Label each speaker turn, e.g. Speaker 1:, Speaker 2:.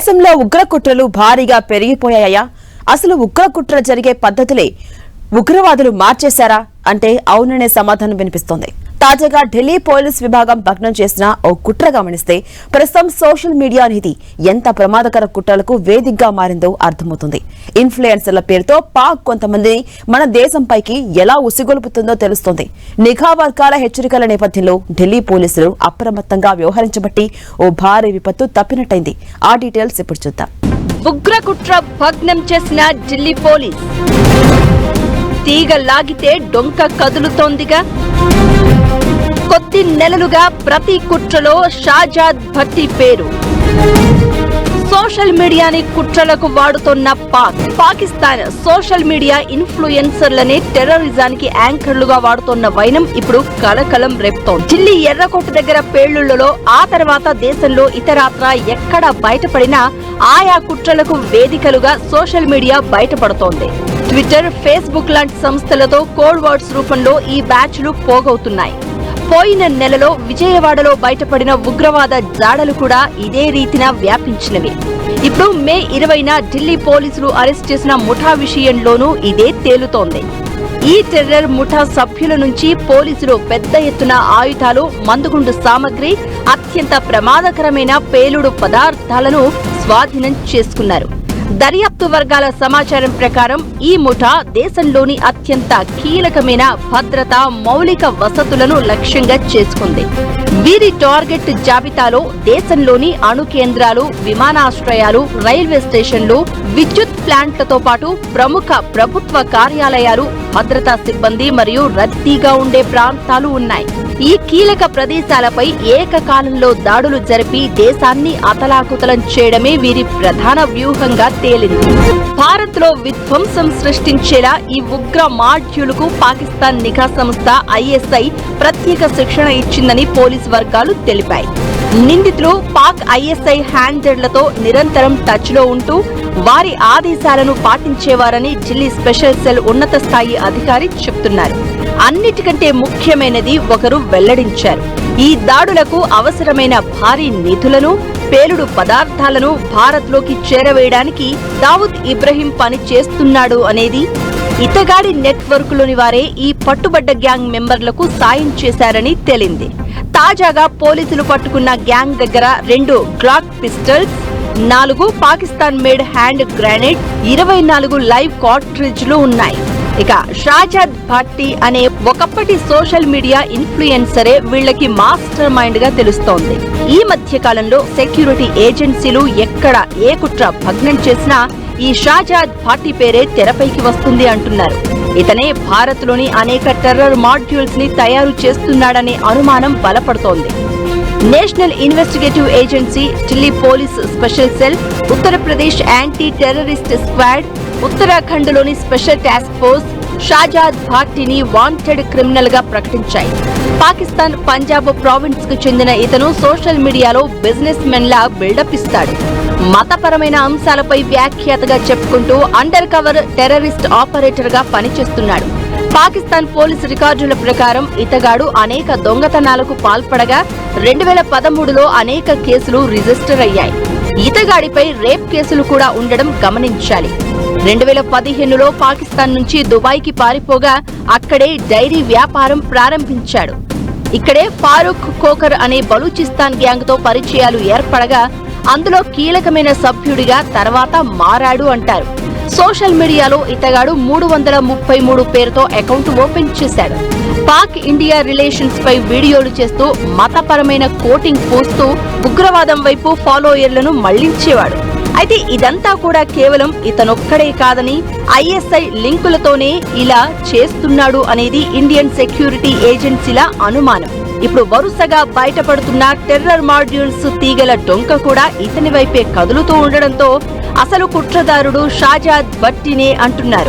Speaker 1: దేశంలో ఉగ్రకుట్రలు భారీగా పెరిగిపోయాయా? అసలు ఉగ్రకుట్ర జరిగే పద్ధతులే ఉగ్రవాదులు మార్చేశారా అంటే అవుననే సమాధానం వినిపిస్తోంది. తాజాగా ఢిల్లీ పోలీస్ విభాగం భగ్నం చేసిన ఓ కుట్ర గమనిస్తే ప్రస్తుతం సోషల్ మీడియా అనేది ఎంత ప్రమాదకర కుట్రలకు వేదికగా మారిందో అర్థమవుతుంది. ఇన్ఫ్లుయెన్సర్ల పేరుతో పాక్ కొంతమందిని మన దేశంపైకి ఎలా ఉసిగొలుపుతుందో తెలుస్తోంది. నిఘా వర్గాల హెచ్చరికల నేపథ్యంలో ఢిల్లీ పోలీసులు అప్రమత్తంగా వ్యవహరించబట్టి ఓ భారీ విపత్తు తప్పినట్టయింది. ఆ డీటెయిల్స్ ఇప్పుడు చూద్దాం.
Speaker 2: ఉగ్రకుట్ర భగ్నం చేసిన ఢిల్లీ పోలీస్ తీగ లాగితే డొంక కదులుతోందిగా. కొద్ది నెలలుగా ప్రతి కుట్రలో షాజాద్ భట్టి పేరు. సోషల్ మీడియాని కుట్రలకు వాడుతున్న పాకిస్తాన్ సోషల్ మీడియా ఇన్ఫ్లుయెన్సర్లని టెర్రరిజానికి యాంకర్లుగా వాడుతున్న వైనం ఇప్పుడు కలకలం రేపుతోంది. ఢిల్లీ ఎర్రకోట దగ్గర పేలుళ్లలో, ఆ తర్వాత దేశంలో ఇతరత్రా ఎక్కడ బయటపడినా ఆయా కుట్రలకు వేదికలుగా సోషల్ మీడియా బయటపడుతోంది. ట్విట్టర్, ఫేస్బుక్ లాంటి సంస్థలతో కోడ్ వర్డ్స్ రూపంలో ఈ బ్యాచ్లు పోగవుతున్నాయి. పోయిన నెలలో విజయవాడలో బయటపడిన ఉగ్రవాద జాడలు కూడా ఇదే రీతిన వ్యాపించినవి. ఇప్పుడు మే 20న ఢిల్లీ పోలీసులు అరెస్ట్ చేసిన ముఠా విషయంలోనూ ఇదే తేలుతోంది. ఈ టెర్రర్ ముఠా సభ్యుల నుంచి పోలీసులు పెద్ద ఎత్తున ఆయుధాలు, మందుగుండు సామగ్రి, అత్యంత ప్రమాదకరమైన పేలుడు పదార్థాలను స్వాధీనం చేసుకున్నారు. దర్యాప్తు వర్గాల సమాచారం ప్రకారం ఈ ముఠా దేశంలోని అత్యంత కీలకమైన భద్రతా మౌలిక వసతులను లక్ష్యంగా చేసుకుంది. వీరి టార్గెట్ జాబితాలో దేశంలోని అణు కేంద్రాలు, విమానాశ్రయాలు, రైల్వే స్టేషన్లు, విద్యుత్ ప్లాంట్లతో పాటు ప్రముఖ ప్రభుత్వ కార్యాలయాలు, భద్రతా సిబ్బంది మరియు రద్దీగా ఉండే ప్రాంతాలు ఉన్నాయి. ఈ కీలక ప్రదేశాలపై ఏకకాలంలో దాడులు జరిపి దేశాన్ని అతలాకుతలం చేయడమే వీరి ప్రధాన వ్యూహంగా తేలింది. భారత్ లో విధ్వంసం సృష్టించేలా ఈ ఉగ్ర మాడ్యూలుకు పాకిస్తాన్ నిఘా సంస్థ ISI ప్రత్యేక శిక్షణ ఇచ్చిందని పోలీసు వర్గాలు తెలిపాయి. నిందితులు పాక్ ISI హ్యాండర్లతో నిరంతరం టచ్ లో ఉంటూ వారి ఆదేశాలను పాటించేవారని ఢిల్లీ స్పెషల్ సెల్ ఉన్నత స్థాయి అధికారి చెప్తున్నారు. అన్నిటికంటే ముఖ్యమైనది ఒకరు వెల్లడించారు. ఈ దాడులకు అవసరమైన భారీ నిధులను, పేలుడు పదార్థాలను భారత్లోకి చేరవేయడానికి దావుద్ ఇబ్రహీం పని చేస్తున్నాడు అనేది. ఇతగాడి నెట్వర్క్లోని వారే ఈ పట్టుబడ్డ గ్యాంగ్ మెంబర్లకు సాయం చేశారని తేలింది. తాజాగా పోలీసులు పట్టుకున్న గ్యాంగ్ దగ్గర 2 Glock pistols, 4 Pakistan made hand grenade, 24 live కార్ట్రిడ్జ్లు ఉన్నాయి. ఇక షాజాద్ భట్టి అనే ఒకప్పటి సోషల్ మీడియా ఇన్ఫ్లుయెన్సరే వీళ్లకి మాస్టర్ మైండ్ గా తెలుస్తోంది. ఈ మధ్య కాలంలో సెక్యూరిటీ ఏజెన్సీలు ఎక్కడ ఏ కుట్ర భగ్నం చేసినా ఈ షాజాద్ భట్టి పేరే తెరపైకి వస్తుంది అంటున్నారు. ఇతనే భారత్ లోని అనేక టెర్రర్ మాడ్యూల్స్ ని తయారు చేస్తున్నాడనే అనుమానం బలపడుతోంది. National investigative agency, Delhi police special cell, Uttar Pradesh anti terrorist squad, Uttarakhand లోని స్పెషల్ టాస్క్ ఫోర్స్ షాజాద్ భట్టిని వాంటెడ్ క్రిమినల్ గా ప్రకటించాయి. పాకిస్తాన్ పంజాబ్ ప్రావిన్స్ కు చెందిన ఇతను సోషల్ మీడియాలో బిజినెస్ మెన్ లా బిల్డప్ ఇస్తాడు. మతపరమైన అంశాలపై వ్యాఖ్యాతగా చెప్పుకుంటూ అండర్ కవర్ టెర్రరిస్ట్ ఆపరేటర్ గా పనిచేస్తున్నాడు. పాకిస్తాన్ పోలీసు రికార్డుల ప్రకారం ఇతగాడు అనేక దొంగతనాలకు పాల్పడగా 2013లో అనేక కేసులు రిజిస్టర్ అయ్యాయి. ఇతగాడిపై రేప్ కేసులు కూడా ఉండడం గమనించాలి. 2015లో పాకిస్తాన్ నుంచి దుబాయ్కి పారిపోగా అక్కడే డైరీ వ్యాపారం ప్రారంభించాడు. ఇక్కడే ఫారూక్ కోకర్ అనే బలూచిస్తాన్ గ్యాంగ్ తో పరిచయాలు ఏర్పడగా అందులో కీలకమైన సభ్యుడిగా తర్వాత మారాడు అంటారు. సోషల్ మీడియాలో ఇతగాడు 333 పేరుతో అకౌంట్ ఓపెన్ చేశాడు. పాక్ ఇండియా రిలేషన్స్ పై వీడియోలు చేస్తూ మతపరమైన కోటింగ్ పోస్తూ ఉగ్రవాదం వైపు ఫాలోయర్లను మళ్లించేవాడు. అయితే ఇదంతా కూడా కేవలం ఇతనొక్కడే కాదని ISI లింకులతోనే ఇలా చేస్తున్నాడు అనేది ఇండియన్ సెక్యూరిటీ ఏజెన్సీల అనుమానం. ఇప్పుడు వరుసగా బయటపడుతున్న టెర్రర్ మాడ్యూల్స్ తీగల డొంక కూడా ఇతని వైపే కదులుతూ ఉండడంతో అసలు కుట్రదారుడు షాజాద్ భట్టినే అంటున్నారు.